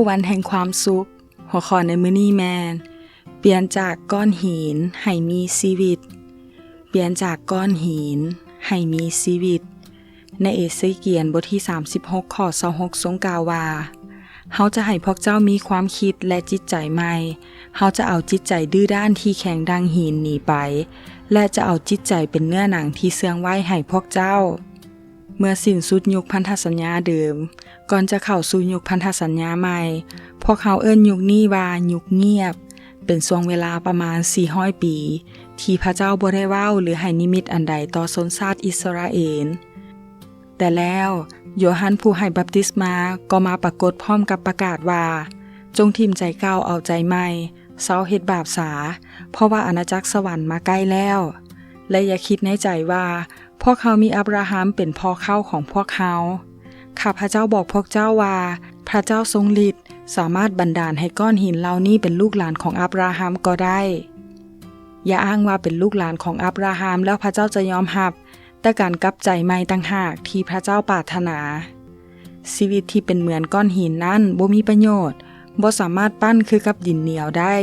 วันแห่งความสุขหัวข้อในมื้อนี้แมนเปลี่ยนจากก้อนหินให้มีชีวิตเปลี่ยนจากก้อนหินให้มีชีวิตในเอเสเกียลบทที่36ข้อ26ทรงกล่าวว่าเฮาจะให้พวกเจ้ามีความคิดและจิตใจใหม่เฮาจะเอาจิตใจดื้อด้านที่แข็งดังหินหนีไปและจะเอาจิตใจเป็นเนื้อหนังที่เสื่องไว้ให้พวกเจ้าเมื่อสิ้นสุดยุคพันธสัญญาเดิมก่อนจะเข้าสู่ยุคพันธสัญญาใหม่พวกเขาเอิ้นยุคนี้ว่ายุคเงียบเป็นช่วงเวลาประมาณ400ปีที่พระเจ้าบ่ได้เว้าหรือให้นิมิตอันใดต่อชนชาติอิสราเอลแต่แล้วโยฮันผู้ให้บัพติศมาก็มาปรากฏพร้อมกับประกาศว่าจงทิ่มใจเก่าเอาใจใหม่เซาเฮ็ดบาปสาเพราะว่าอาณาจักรสวรรค์มาใกล้แล้วและอย่าคิดในใจว่าพวกเขามีอับราฮัมเป็นพ่อเข้าของพวกเขาข้าพระเจ้าบอกพวกเจ้าว่าพระเจ้าทรงฤทธิ์สามารถบันดาลให้ก้อนหินเหล่านี้เป็นลูกหลานของอับราฮัมก็ได้อย่าอ้างว่าเป็นลูกหลานของอับราฮัมแล้วพระเจ้าจะยอมรับแต่การกลับใจใหม่ต่างหากที่พระเจ้าปรารถนาชีวิตที่เป็นเหมือนก้อนหินนั้นบ่มีประโยชน์บ่สามารถปั้นคือกับดินเหนียวได้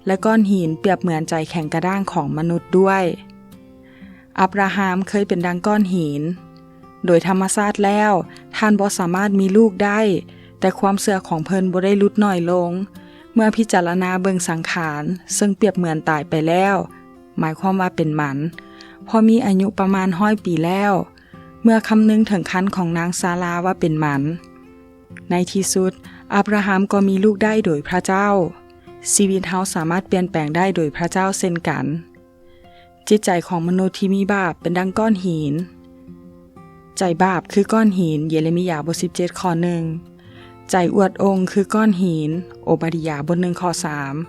และก้อนหินเปรียบเหมือนใจแข็งกระด้างของมนุษย์ด้วยอับราฮัมเคยเป็นดังก้อนหินโดยธรรมชาติแล้วท่านบ่สามารถมีลูกได้แต่ความเชื่อของเพิ่นบ่ได้ลดน้อยลงเมื่อพิจารณาเบิ่งสังขารซึ่งเปรียบเหมือนตายไปแล้วหมายความว่าเป็นหมันพอมีอายุประมาณ100 ปีแล้วเมื่อคำนึงถึงคันของนางซาราว่าเป็นหมันในที่สุดอับราฮัมก็มีลูกได้โดยพระเจ้าชีวิตเฮาสามารถเปลี่ยนแปลงได้โดยพระเจ้าเช่นกันจิตใจของมนุษย์ที่มีบาปเป็นดังก้อนหินใจบาปคือก้อนหินเยเรมียาบท17ข้อ1ใจอวดองค์คือก้อนหินโอบาดิยาบท1ข้อ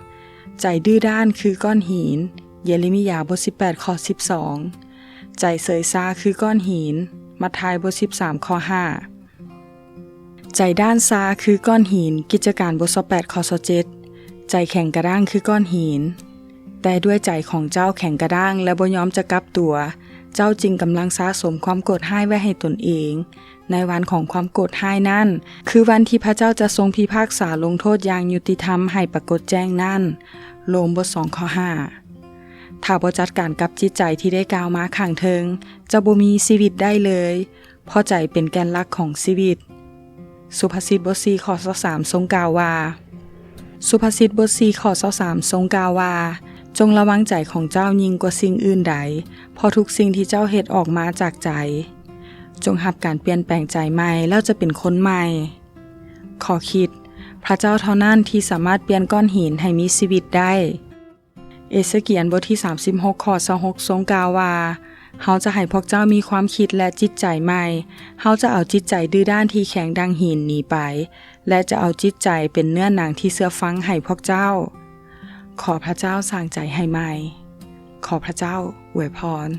3ใจดื้อด้านคือก้อนหินเยเรมียาบท18ข้อ12ใจเสยซาคือก้อนหินมัทธิวบท13ข้อ5ใจด้านซาคือก้อนหินกิจการบท28ข้อ7ใจแข็งกระด้างคือก้อนหินแต่ด้วยใจของเจ้าแข็งกระด้างและบ่ยอมจะกลับตัวเจ้าจึงกำลังสะสมความโกรธให้ไว้ให้ตนเองในวันของความโกรธให้นั่นคือวันที่พระเจ้าจะทรงพิพากษาลงโทษอย่างยุติธรรมให้ปรากฏแจ้งนั่นโรมบท2ข้อ5ถ้าบ่จัดการกับจิตใจที่ได้กล่าวมาข้างเทิงจะบ่มีชีวิตได้เลยเพราะใจเป็นแกนหลักของชีวิตสุภาษิตบท4ข้อ23ทรงกล่าวว่าสุภาษิตบท4ข้อ23ทรงกล่าวว่าจงระวังใจของเจ้ายิ่งกว่าสิ่งอื่นใดเพราะทุกสิ่งที่เจ้าเฮ็ดออกมาจากใจจงรับการเปลี่ยนแปลงใจใหม่แล้วจะเป็นคนใหม่ขอคิดพระเจ้าเท่านั้นที่สามารถเปลี่ยนก้อนหินให้มีชีวิตได้เอเสเกียลบทที่36ข้อ26ทรงกล่าวว่าเฮาจะให้พวกเจ้ามีความคิดและจิตใจใหม่เฮาจะเอาจิตใจดื้อด้านที่แข็งดังหินหนีไปและจะเอาจิตใจเป็นเนื้อหนังที่เชื่อฟังให้พวกเจ้าขอพระเจ้าสร้างใจให้ใหม่ขอพระเจ้าอวยพร